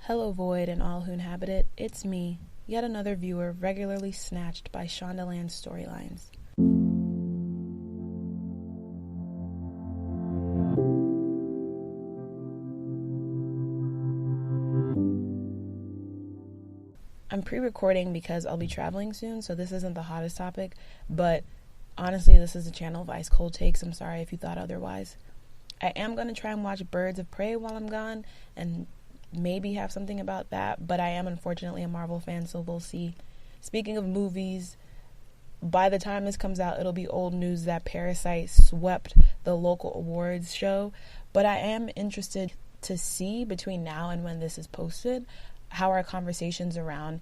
Hello void and all who inhabit it, it's me, yet another viewer regularly snatched by Shondaland's storylines. I'm pre-recording because I'll be traveling soon, so this isn't the hottest topic, but honestly, this is a channel of ice cold takes. I'm sorry if you thought otherwise. I am going to try and watch Birds of Prey while I'm gone, and maybe have something about that, but I am unfortunately a Marvel fan, so we'll see. Speaking of movies, by the time this comes out, it'll be old news that Parasite swept the local awards show, but I am interested to see between now and when this is posted how our conversations around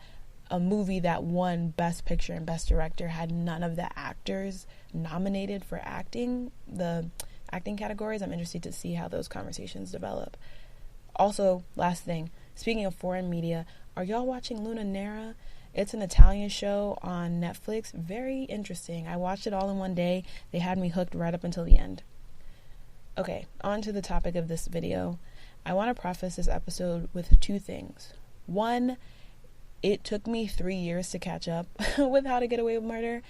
a movie that won Best Picture and Best Director had none of the actors nominated for acting, the acting categories. I'm interested to see how those conversations develop. Also, last thing, speaking of foreign media, are y'all watching Luna Nera? It's an Italian show on Netflix. Very interesting. I watched it all in one day. They had me hooked right up until the end. Okay, on to the topic of this video. I want to preface this episode with two things. One, it took me 3 years to catch up with How to Get Away with Murder.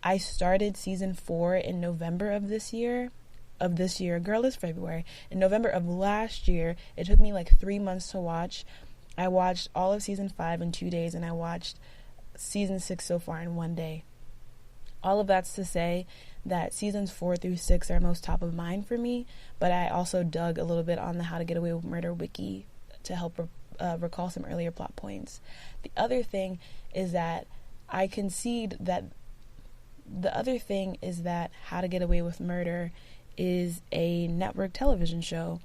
I started season 4 in November of this year. Girl, it's February. In November of last year, it took me like 3 months to watch. I watched all of season 5 in 2 days, and I watched season 6 so far in 1 day. All of that's to say that seasons 4 through 6 are most top of mind for me, but I also dug a little bit on the How to Get Away with Murder wiki to help recall some earlier plot points. The other thing is that How to Get Away with Murder is a network television show.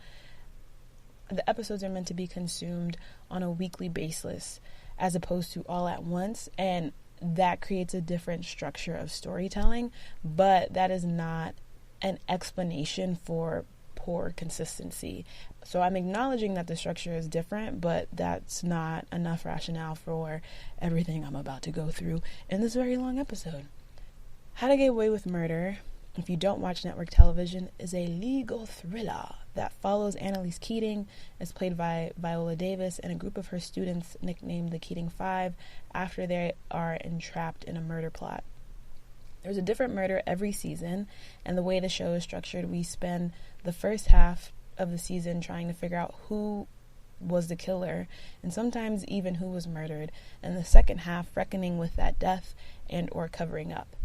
The episodes are meant to be consumed on a weekly basis as opposed to all at once, and that creates a different structure of storytelling, but that is not an explanation for poor consistency. So I'm acknowledging that the structure is different, but that's not enough rationale for everything I'm about to go through in this very long episode. How to Get Away with Murder, if you don't watch network television, is a legal thriller that follows Annalise Keating, as played by Viola Davis, and a group of her students nicknamed the Keating Five after they are entrapped in a murder plot. There's a different murder every season, and the way the show is structured, we spend the first half of the season trying to figure out who was the killer, and sometimes even who was murdered, and the second half reckoning with that death and or covering up.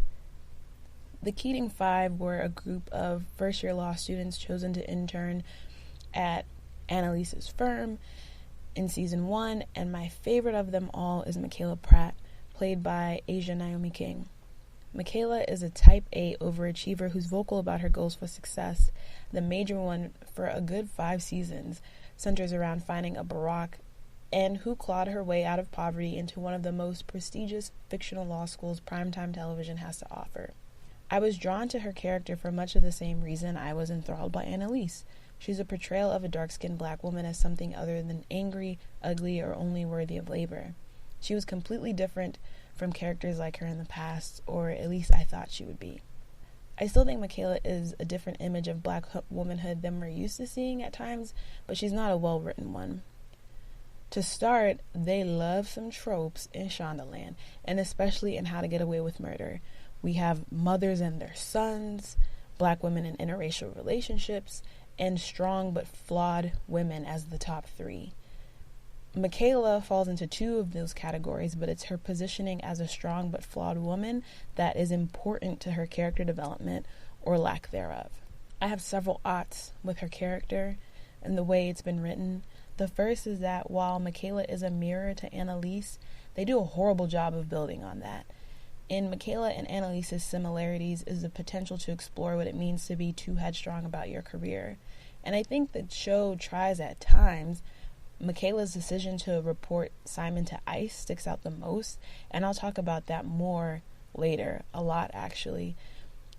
The Keating Five were a group of first-year law students chosen to intern at Annalise's firm in season 1, and my favorite of them all is Michaela Pratt, played by Asia Naomi King. Michaela is a type A overachiever who's vocal about her goals for success. The major one for a good 5 seasons centers around finding a Barack, and who clawed her way out of poverty into one of the most prestigious fictional law schools primetime television has to offer. I was drawn to her character for much of the same reason I was enthralled by Annalise. She's a portrayal of a dark-skinned black woman as something other than angry, ugly, or only worthy of labor. She was completely different from characters like her in the past, or at least I thought she would be. I still think Michaela is a different image of black womanhood than we're used to seeing at times, but she's not a well-written one. To start, they love some tropes in Shondaland, and especially in How to Get Away with Murder. We have mothers and their sons, black women in interracial relationships, and strong but flawed women as the top 3. Michaela falls into 2 of those categories, but it's her positioning as a strong but flawed woman that is important to her character development or lack thereof. I have several oughts with her character and the way it's been written. The first is that while Michaela is a mirror to Annalise, they do a horrible job of building on that. In Michaela and Annalise's similarities is the potential to explore what it means to be too headstrong about your career. And I think the show tries at times. Michaela's decision to report Simon to ICE sticks out the most, and I'll talk about that more later, a lot actually.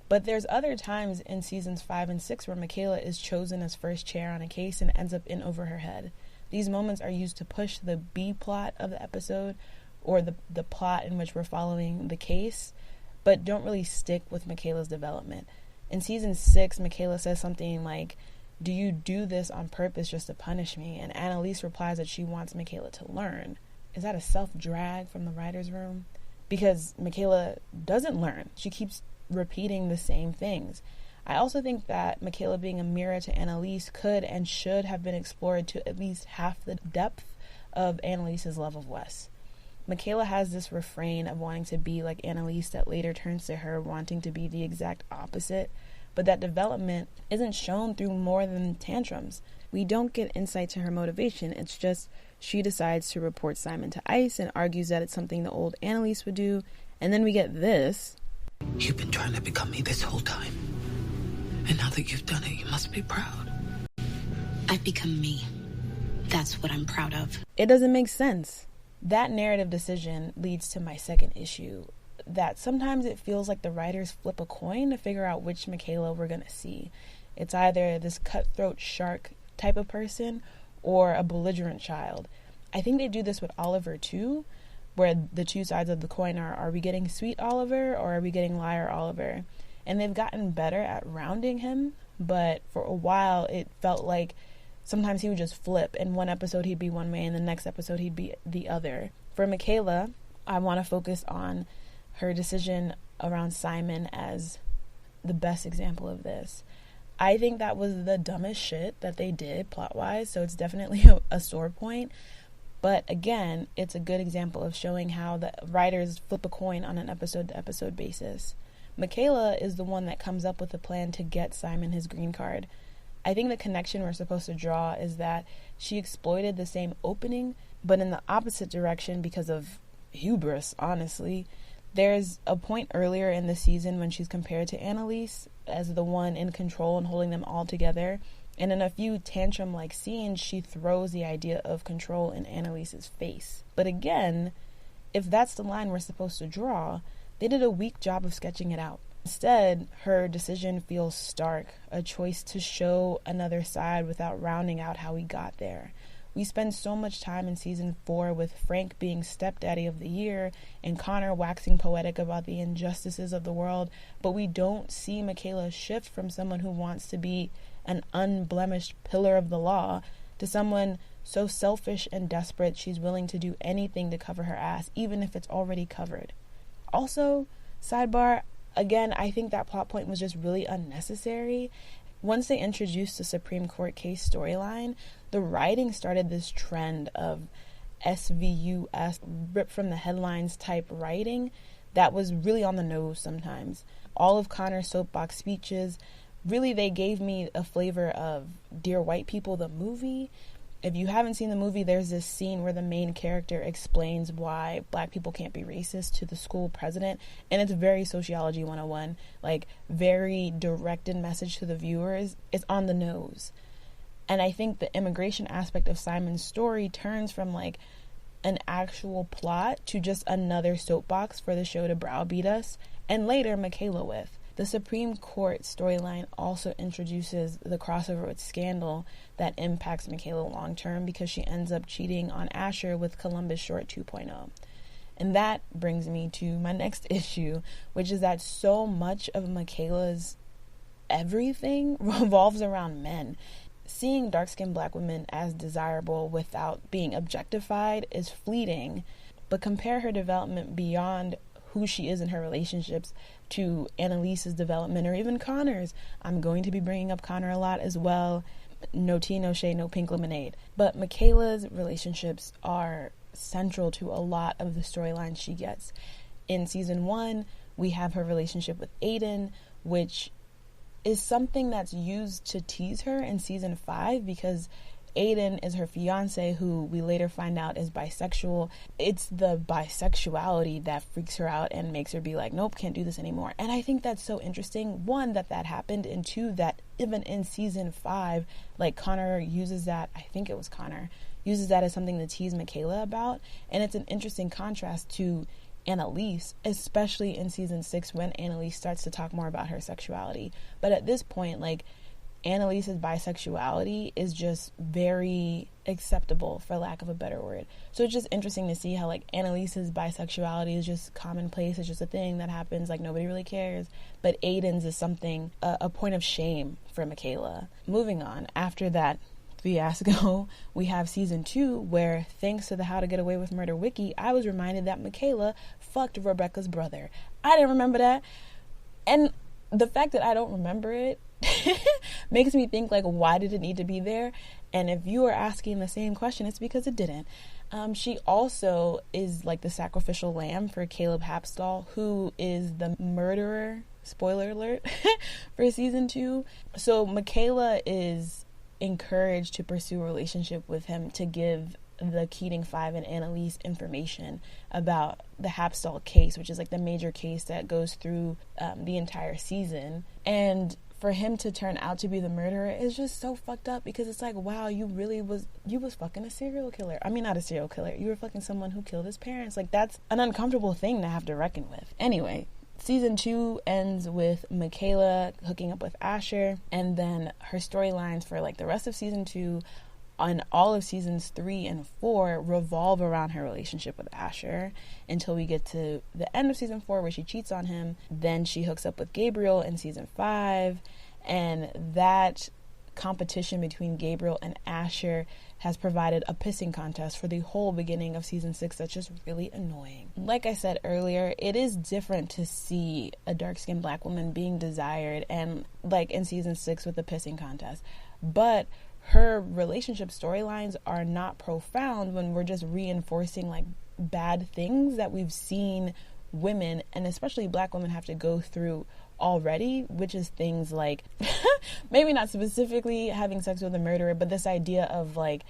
But there's other times in seasons 5 and 6 where Michaela is chosen as first chair on a case and ends up in over her head. These moments are used to push the B plot of the episode, or the plot in which we're following the case, but don't really stick with Michaela's development. In season 6, Michaela says something like, do you do this on purpose just to punish me? And Annalise replies that she wants Michaela to learn. Is that a self-drag from the writer's room? Because Michaela doesn't learn. She keeps repeating the same things. I also think that Michaela being a mirror to Annalise could and should have been explored to at least half the depth of Annalise's love of Wes. Michaela has this refrain of wanting to be like Annalise that later turns to her wanting to be the exact opposite, but that development isn't shown through more than tantrums. We don't get insight to her motivation. It's just she decides to report Simon to ICE and argues that it's something the old Annalise would do, and then we get this. You've been trying to become me this whole time, and now that you've done it, you must be proud. I've become me. That's what I'm proud of. It doesn't make sense. That narrative decision leads to my second issue, that sometimes it feels like the writers flip a coin to figure out which Michaela we're going to see. It's either this cutthroat shark type of person or a belligerent child. I think they do this with Oliver too, where the two sides of the coin are we getting sweet Oliver or are we getting liar Oliver? And they've gotten better at rounding him, but for a while it felt like sometimes he would just flip. In one episode he'd be one way, and the next episode he'd be the other. For Michaela, I want to focus on her decision around Simon as the best example of this. I think that was the dumbest shit that they did plot-wise, so it's definitely a sore point. But again, it's a good example of showing how the writers flip a coin on an episode-to-episode basis. Michaela is the one that comes up with a plan to get Simon his green card. I think the connection we're supposed to draw is that she exploited the same opening, but in the opposite direction because of hubris, honestly. There's a point earlier in the season when she's compared to Annalise as the one in control and holding them all together. And in a few tantrum-like scenes, she throws the idea of control in Annalise's face. But again, if that's the line we're supposed to draw, they did a weak job of sketching it out. Instead, her decision feels stark, a choice to show another side without rounding out how we got there. We spend so much time in season 4 with Frank being stepdaddy of the year and Connor waxing poetic about the injustices of the world, but we don't see Michaela shift from someone who wants to be an unblemished pillar of the law to someone so selfish and desperate she's willing to do anything to cover her ass, even if it's already covered. Also, sidebar, again, I think that plot point was just really unnecessary. Once they introduced the Supreme Court case storyline, the writing started this trend of SVUS, ripped from the headlines type writing that was really on the nose sometimes. All of Connor's soapbox speeches, really they gave me a flavor of Dear White People, the movie. If you haven't seen the movie, there's this scene where the main character explains why black people can't be racist to the school president, and it's very Sociology 101, like very directed message to the viewers. It's on the nose. And I think the immigration aspect of Simon's story turns from like an actual plot to just another soapbox for the show to browbeat us, and later Michaela with. The Supreme Court storyline also introduces the crossover with Scandal that impacts Michaela long term because she ends up cheating on Asher with Columbus Short 2.0. And that brings me to my next issue, which is that so much of Michaela's everything revolves around men. Seeing dark-skinned black women as desirable without being objectified is fleeting, but compare her development beyond who she is in her relationships to Annalise's development or even Connor's. I'm going to be bringing up Connor a lot as well. No tea, no shade, no pink lemonade. But Michaela's relationships are central to a lot of the storylines she gets. In season 1, we have her relationship with Aiden, which is something that's used to tease her in season 5 because Aiden is her fiance, who we later find out is bisexual. It's the bisexuality that freaks her out and makes her be like, nope, can't do this anymore. And I think that's so interesting. 1, that happened, and 2, that even in season 5, like Connor uses that, I think it was Connor, uses that as something to tease Michaela about. And it's an interesting contrast to Annalise, especially in season 6 when Annalise starts to talk more about her sexuality. But at this point, like, Annalise's bisexuality is just very acceptable, for lack of a better word. So it's just interesting to see how, like, Annalise's bisexuality is just commonplace. It's just a thing that happens, like, nobody really cares. But Aiden's is something, a point of shame for Michaela. Moving on, after that fiasco, we have season 2, where thanks to the How to Get Away with Murder wiki, I was reminded that Michaela fucked Rebecca's brother. I didn't remember that. And the fact that I don't remember it makes me think, like, why did it need to be there? And if you are asking the same question, it's because it didn't. She also is like the sacrificial lamb for Caleb Hapstall, who is the murderer, spoiler alert, for season 2. So Michaela is encouraged to pursue a relationship with him to give the Keating 5 and Annalise information about the Hapstall case, which is like the major case that goes through the entire season. And for him to turn out to be the murderer is just so fucked up, because it's like, wow, you was fucking a serial killer. I mean, not a serial killer. You were fucking someone who killed his parents. Like, that's an uncomfortable thing to have to reckon with. Anyway, season 2 ends with Michaela hooking up with Asher, and then her storylines for like the rest of season 2 on all of seasons 3 and 4 revolve around her relationship with Asher until we get to the end of season 4, where she cheats on him. Then she hooks up with Gabriel in season 5, and that competition between Gabriel and Asher has provided a pissing contest for the whole beginning of season 6 that's just really annoying. Like I said earlier, it is different to see a dark-skinned black woman being desired, and like in season 6 with the pissing contest, but her relationship storylines are not profound when we're just reinforcing like bad things that we've seen women, and especially black women, have to go through already, which is things like maybe not specifically having sex with a murderer, but this idea of like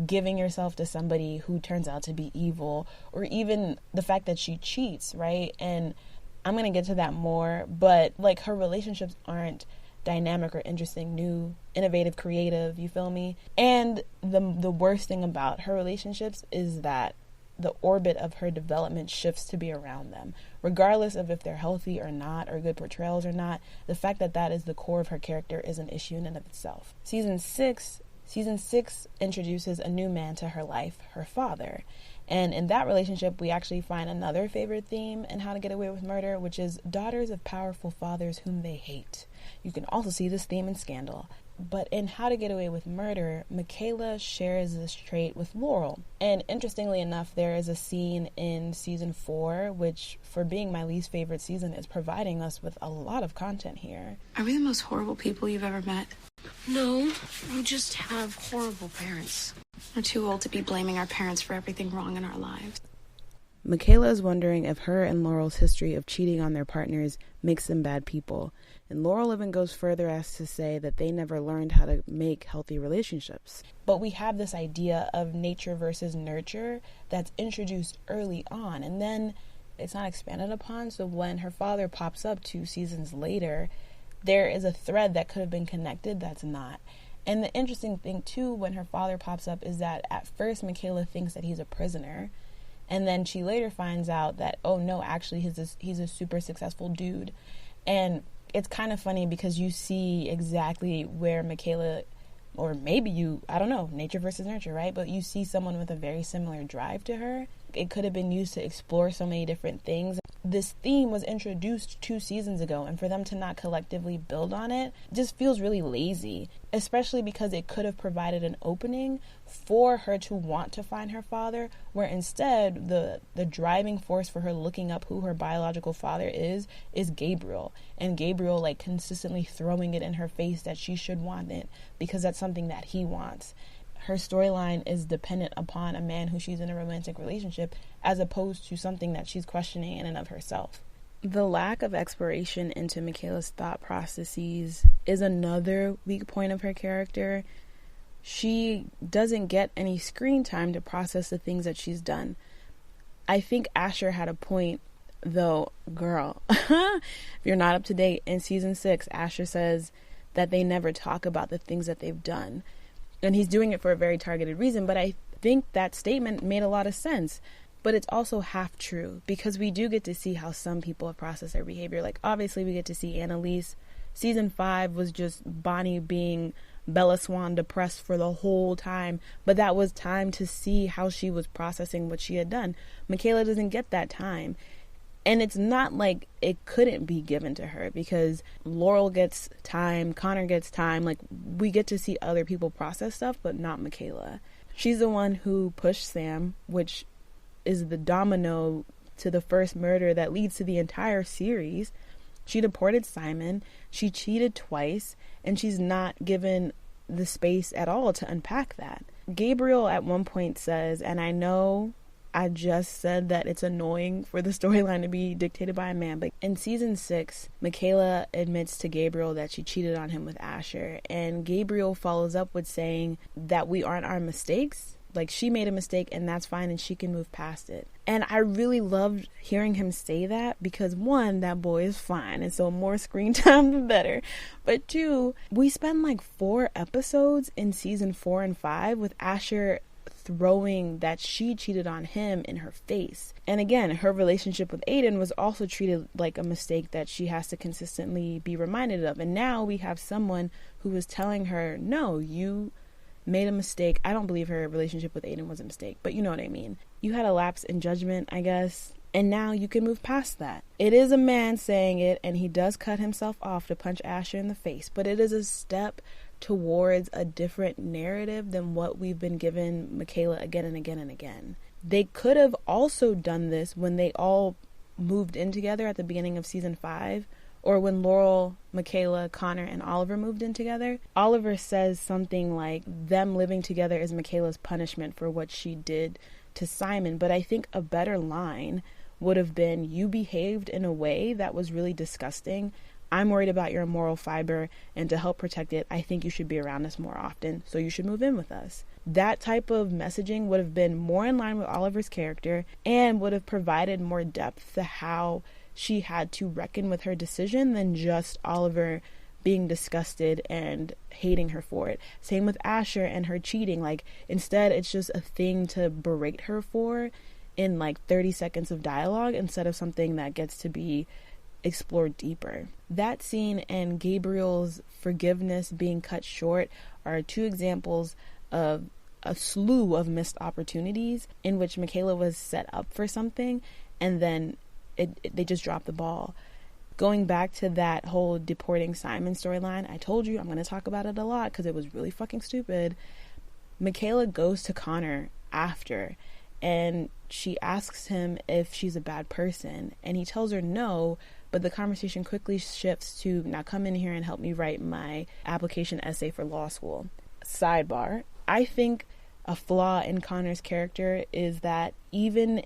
giving yourself to somebody who turns out to be evil, or even the fact that she cheats, right? And I'm gonna get to that more, but like her relationships aren't dynamic or interesting, new, innovative, creative, you feel me? And the worst thing about her relationships is that the orbit of her development shifts to be around them, regardless of if they're healthy or not, or good portrayals or not. The fact that that is the core of her character is an issue in and of itself. Season 6 introduces a new man to her life, her father. And in that relationship, we actually find another favorite theme in How to Get Away with Murder, which is daughters of powerful fathers whom they hate. You can also see this theme in Scandal. But in How to Get Away with Murder, Michaela shares this trait with Laurel. And interestingly enough, there is a scene in season 4, which, for being my least favorite season, is providing us with a lot of content here. Are we the most horrible people you've ever met? No, we just have horrible parents. We're too old to be blaming our parents for everything wrong in our lives. Michaela is wondering if her and Laurel's history of cheating on their partners makes them bad people. And Laurel even goes further as to say that they never learned how to make healthy relationships. But we have this idea of nature versus nurture that's introduced early on, and then it's not expanded upon. So when her father pops up 2 seasons later, there is a thread that could have been connected that's not. And the interesting thing too, when her father pops up, is that at first Michaela thinks that he's a prisoner, and then she later finds out that, oh no, actually he's a super successful dude. And it's kind of funny because you see exactly where Michaela, or maybe I don't know, nature versus nurture, right? But you see someone with a very similar drive to her. It could have been used to explore so many different things. This theme was introduced 2 seasons ago, and for them to not collectively build on it just feels really lazy, especially because it could have provided an opening for her to want to find her father, where instead the driving force for her looking up who her biological father is Gabriel, and Gabriel like consistently throwing it in her face that she should want it because that's something that he wants. Her storyline is dependent upon a man who she's in a romantic relationship, as opposed to something that she's questioning in and of herself. The lack of exploration into Michaela's thought processes is another weak point of her character. She doesn't get any screen time to process the things that she's done. I think Asher had a point, though, girl. If you're not up to date, in season 6, Asher says that they never talk about the things that they've done. And he's doing it for a very targeted reason, but I think that statement made a lot of sense. But it's also half true, because we do get to see how some people have processed their behavior. Like, obviously, we get to see Annalise Season 5 was just Bonnie being Bella Swan depressed for the whole time, but that was time to see how she was processing what she had done. Michaela doesn't get that time. And it's not like it couldn't be given to her, because Laurel gets time, Connor gets time. Like, we get to see other people process stuff, but not Michaela. She's the one who pushed Sam, which is the domino to the first murder that leads to the entire series. She deported Simon, she cheated twice, and she's not given the space at all to unpack that. Gabriel at one point says, and I know I just said that it's annoying for the storyline to be dictated by a man, but in season 6, Michaela admits to Gabriel that she cheated on him with Asher, and Gabriel follows up with saying that we aren't our mistakes. Like, she made a mistake and that's fine and she can move past it. And I really loved hearing him say that, because 1, that boy is fine, and so more screen time the better. But 2, we spend like 4 episodes in season 4 and 5 with Asher throwing that she cheated on him in her face. And again, her relationship with Aiden was also treated like a mistake that she has to consistently be reminded of. And now we have someone who is telling her, no, you made a mistake. I don't believe her relationship with Aiden was a mistake, but you know what I mean. You had a lapse in judgment, I guess, and now you can move past that. It is a man saying it, and he does cut himself off to punch Asher in the face, but it is a step towards a different narrative than what we've been given Michaela again and again and again. They could have also done this when they all moved in together at the beginning of season 5, or when Laurel, Michaela, Connor, and Oliver moved in together. Oliver says something like, them living together is Michaela's punishment for what she did to Simon. But I think a better line would have been, you behaved in a way that was really disgusting. I'm worried about your moral fiber, and to help protect it, I think you should be around us more often, so you should move in with us. That type of messaging would have been more in line with Oliver's character and would have provided more depth to how she had to reckon with her decision than just Oliver being disgusted and hating her for it. Same with Asher and her cheating. Like, instead, it's just a thing to berate her for in like 30 seconds of dialogue instead of something that gets to be explored deeper. That scene and Gabriel's forgiveness being cut short are 2 examples of a slew of missed opportunities in which Michaela was set up for something and then they just dropped the ball. Going back to that whole deporting Simon storyline, I told you I'm going to talk about it a lot because it was really fucking stupid. Michaela goes to Connor after and she asks him if she's a bad person, and he tells her no, but the conversation quickly shifts to, now come in here and help me write my application essay for law school. Sidebar, I think a flaw in Connor's character is that even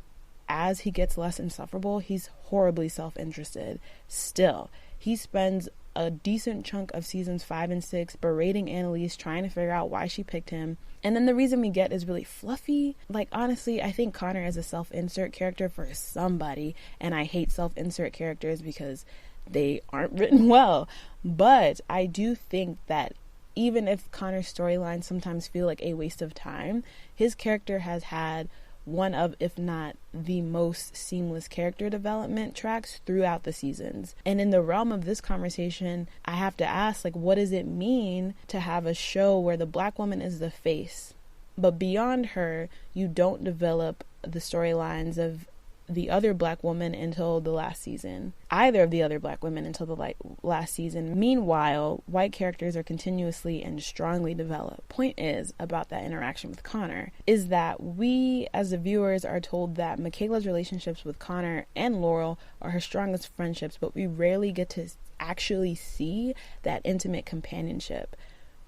as he gets less insufferable, he's horribly self-interested. Still, he spends a decent chunk of seasons 5 and 6 berating Annalise, trying to figure out why she picked him. And then the reason we get is really fluffy. Like, honestly, I think Connor is a self-insert character for somebody, and I hate self-insert characters because they aren't written well. But I do think that even if Connor's storylines sometimes feel like a waste of time, his character has had one of, if not the most seamless character development tracks throughout the seasons. And in the realm of this conversation, I have to ask, like, what does it mean to have a show where the black woman is the face, but beyond her, you don't develop the storylines of the other black woman until the last season, either of the other black women until the last season. Meanwhile, white characters are continuously and strongly developed. Point is about that interaction with Connor is that we as the viewers are told that Michaela's relationships with Connor and Laurel are her strongest friendships, but we rarely get to actually see that intimate companionship.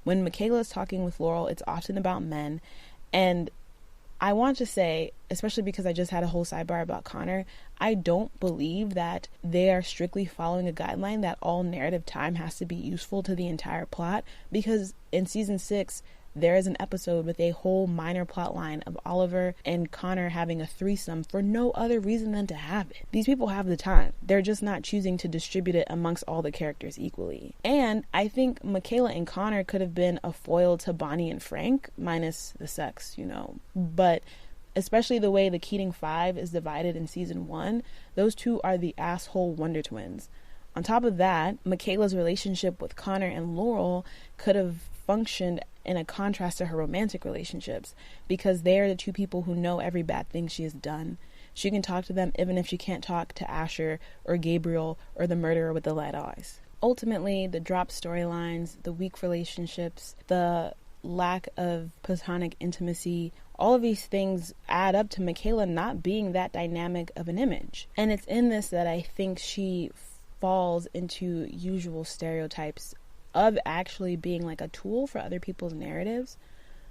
When Michaela is talking with Laurel, it's often about men. And I want to say, especially because I just had a whole sidebar about Connor, I don't believe that they are strictly following a guideline that all narrative time has to be useful to the entire plot, because in season 6, there is an episode with a whole minor plot line of Oliver and Connor having a threesome for no other reason than to have it. These people have the time. They're just not choosing to distribute it amongst all the characters equally. And I think Michaela and Connor could have been a foil to Bonnie and Frank, minus the sex, you know. But especially the way the Keating 5 is divided in season 1, those two are the asshole Wonder Twins. On top of that, Michaela's relationship with Connor and Laurel could have functioned in a contrast to her romantic relationships, because they are the two people who know every bad thing she has done. She can talk to them even if she can't talk to Asher or Gabriel or the murderer with the light eyes. Ultimately, the dropped storylines, the weak relationships, the lack of platonic intimacy, all of these things add up to Michaela not being that dynamic of an image. And it's in this that I think she falls into usual stereotypes of actually being like a tool for other people's narratives.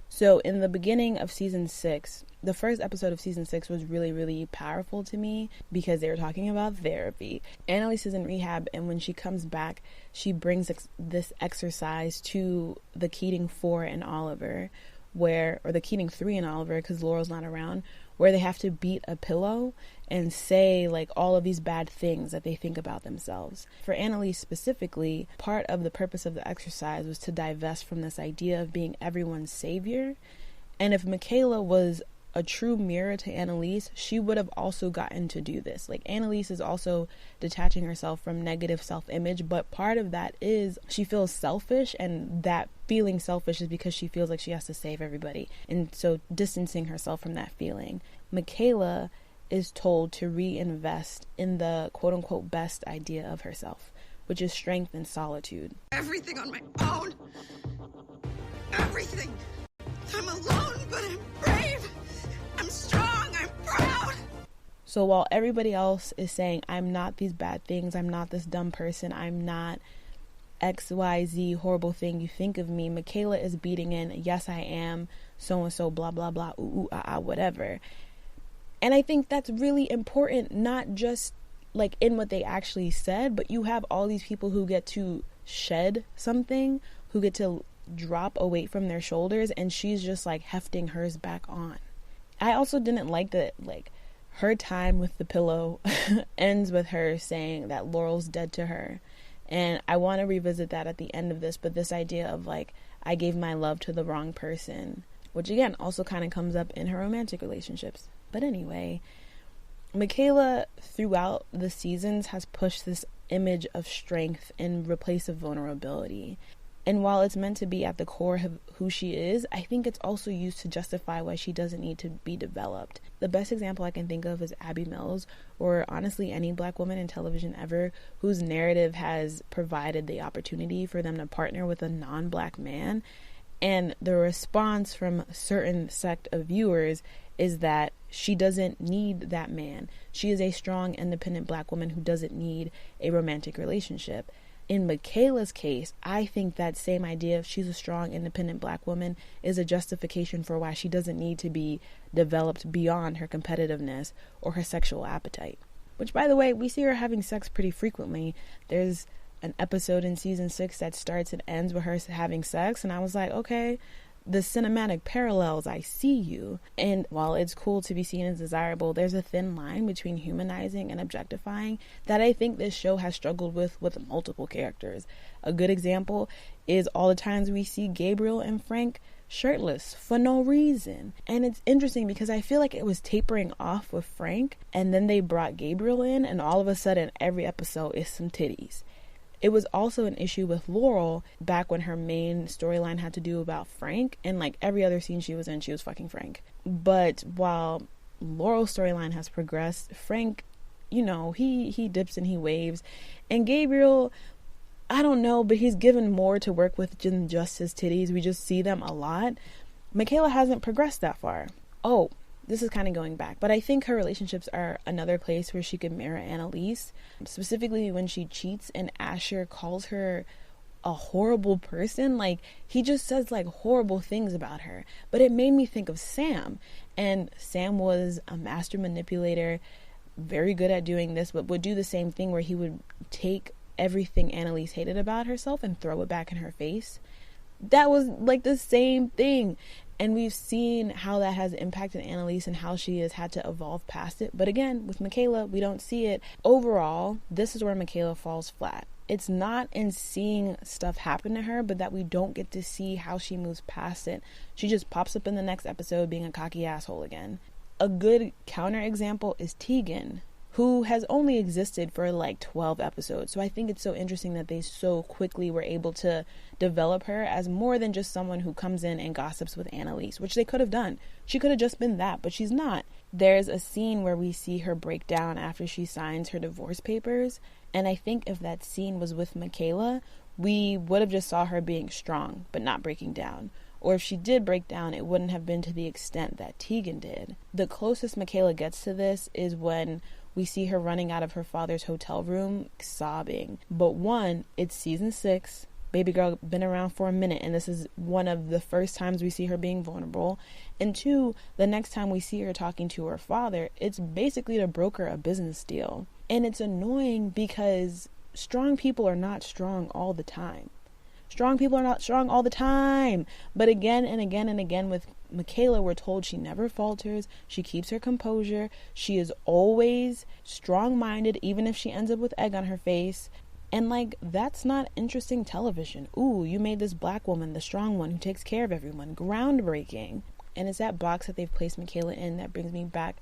So in the beginning of season 6, the first episode of season 6 was really, really powerful to me because they were talking about therapy. Annalise is in rehab, and when she comes back, she brings this exercise to the Keating 4 and Oliver, or the Keating 3 and Oliver, because Laurel's not around, where they have to beat a pillow and say like all of these bad things that they think about themselves. For Annalise specifically, part of the purpose of the exercise was to divest from this idea of being everyone's savior. And if Michaela was a true mirror to Annalise, she would have also gotten to do this. Like, Annalise is also detaching herself from negative self-image, but part of that is she feels selfish, and that feeling selfish is because she feels like she has to save everybody, and so distancing herself from that feeling. Michaela is told to reinvest in the quote-unquote best idea of herself, which is strength and solitude. Everything on my own. Everything. I'm alone, but I'm brave. I'm strong. I'm proud. So while everybody else is saying, I'm not these bad things, I'm not this dumb person, I'm not XYZ horrible thing you think of me, Michaela is beating in, yes, I am so-and-so, blah, blah, blah, ooh, whatever. And I think that's really important, not just like in what they actually said, but you have all these people who get to shed something, who get to drop a weight from their shoulders, and she's just like hefting hers back on. I also didn't like that, like, her time with the pillow ends with her saying that Laurel's dead to her. And I want to revisit that at the end of this, but this idea of like, I gave my love to the wrong person, which again also kind of comes up in her romantic relationships. But anyway, Michaela throughout the seasons has pushed this image of strength in replace of vulnerability. And while it's meant to be at the core of who she is, I think it's also used to justify why she doesn't need to be developed. The best example I can think of is Abby Mills, or honestly any Black woman in television ever whose narrative has provided the opportunity for them to partner with a non-Black man. And the response from a certain sect of viewers is that she doesn't need that man. She is a strong, independent Black woman who doesn't need a romantic relationship. In Michaela's case, I think that same idea of she's a strong, independent Black woman is a justification for why she doesn't need to be developed beyond her competitiveness or her sexual appetite. Which, by the way, we see her having sex pretty frequently. There's an episode in season 6 that starts and ends with her having sex, and I was like, okay, the cinematic parallels, I see you. And while it's cool to be seen as desirable, there's a thin line between humanizing and objectifying that I think this show has struggled with multiple characters. A good example is all the times we see Gabriel and Frank shirtless for no reason. And it's interesting because I feel like it was tapering off with Frank, and then they brought Gabriel in, and all of a sudden every episode is some titties. It was also an issue with Laurel back when her main storyline had to do about Frank, and like every other scene she was in, she was fucking Frank. But while Laurel's storyline has progressed, Frank, you know, he dips and he waves. And Gabriel, I don't know, but he's given more to work with than just his titties. We just see them a lot. Michaela hasn't progressed that far. Oh, this is kind of going back, but I think her relationships are another place where she could mirror Annalise, specifically when she cheats and Asher calls her a horrible person. Like, he just says like horrible things about her, but it made me think of Sam, and Sam was a master manipulator, very good at doing this, but would do the same thing where he would take everything Annalise hated about herself and throw it back in her face. That was like the same thing. And we've seen how that has impacted Annalise and how she has had to evolve past it. But again, with Michaela, we don't see it. Overall, this is where Michaela falls flat. It's not in seeing stuff happen to her, but that we don't get to see how she moves past it. She just pops up in the next episode being a cocky asshole again. A good counterexample is Tegan, who has only existed for like 12 episodes. So I think it's so interesting that they so quickly were able to develop her as more than just someone who comes in and gossips with Annalise, which they could have done. She could have just been that, but she's not. There's a scene where we see her break down after she signs her divorce papers, and I think if that scene was with Michaela, we would have just saw her being strong but not breaking down. Or if she did break down, it wouldn't have been to the extent that Tegan did. The closest Michaela gets to this is when we see her running out of her father's hotel room sobbing. But one, it's season 6. Baby girl been around for a minute, and this is one of the first times we see her being vulnerable. And 2, the next time we see her talking to her father, it's basically to broker a business deal. And it's annoying because strong people are not strong all the time. Strong people are not strong all the time. But again and again and again with Michaela, we're told she never falters. She keeps her composure. She is always strong-minded, even if she ends up with egg on her face. And like, that's not interesting television. Ooh, you made this black woman the strong one who takes care of everyone. Groundbreaking. And it's that box that they've placed Michaela in that brings me back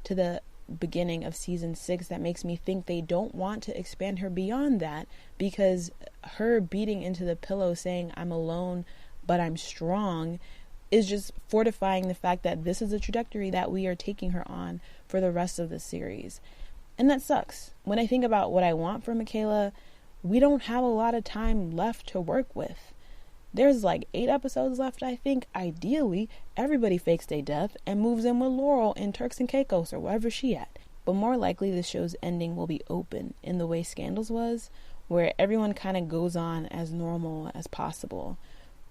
to the beginning of season 6 that makes me think they don't want to expand her beyond that, because her beating into the pillow saying I'm alone but I'm strong is just fortifying the fact that this is a trajectory that we are taking her on for the rest of the series. And that sucks. When I think about what I want for Michaela, we don't have a lot of time left to work with. There's like 8 episodes left, I think. Ideally, everybody fakes their death and moves in with Laurel in Turks and Caicos or wherever she at. But more likely the show's ending will be open in the way Scandals was, where everyone kind of goes on as normal as possible.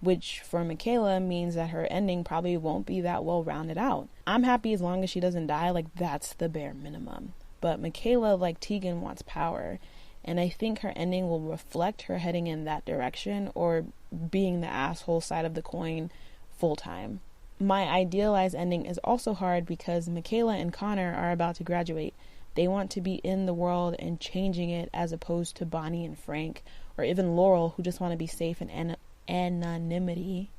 Which for Michaela means that her ending probably won't be that well rounded out. I'm happy as long as she doesn't die, like that's the bare minimum. But Michaela, like Tegan, wants power. And I think her ending will reflect her heading in that direction or being the asshole side of the coin full time. My idealized ending is also hard because Michaela and Connor are about to graduate. They want to be in the world and changing it, as opposed to Bonnie and Frank, or even Laurel, who just want to be safe in anonymity.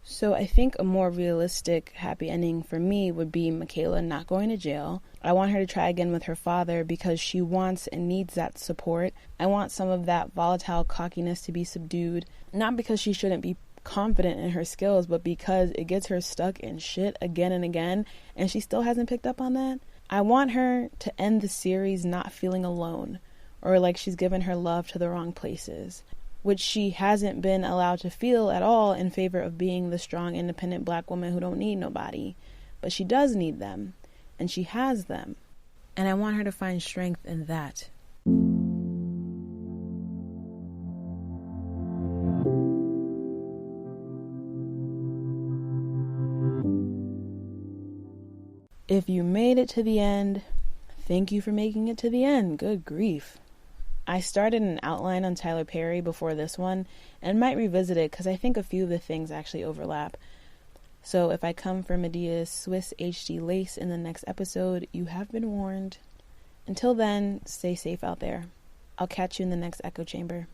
So I think a more realistic happy ending for me would be Michaela not going to jail. I want her to try again with her father because she wants and needs that support. I want some of that volatile cockiness to be subdued, not because she shouldn't be confident in her skills, but because it gets her stuck in shit again and again, and she still hasn't picked up on that. I want her to end the series not feeling alone, or like she's given her love to the wrong places, which she hasn't been allowed to feel at all in favor of being the strong, independent black woman who don't need nobody. But she does need them, and she has them. And I want her to find strength in that. If you made it to the end, thank you for making it to the end. Good grief. I started an outline on Tyler Perry before this one and might revisit it because I think a few of the things actually overlap. So if I come for Medea's Swiss HD lace in the next episode, you have been warned. Until then, stay safe out there. I'll catch you in the next echo chamber.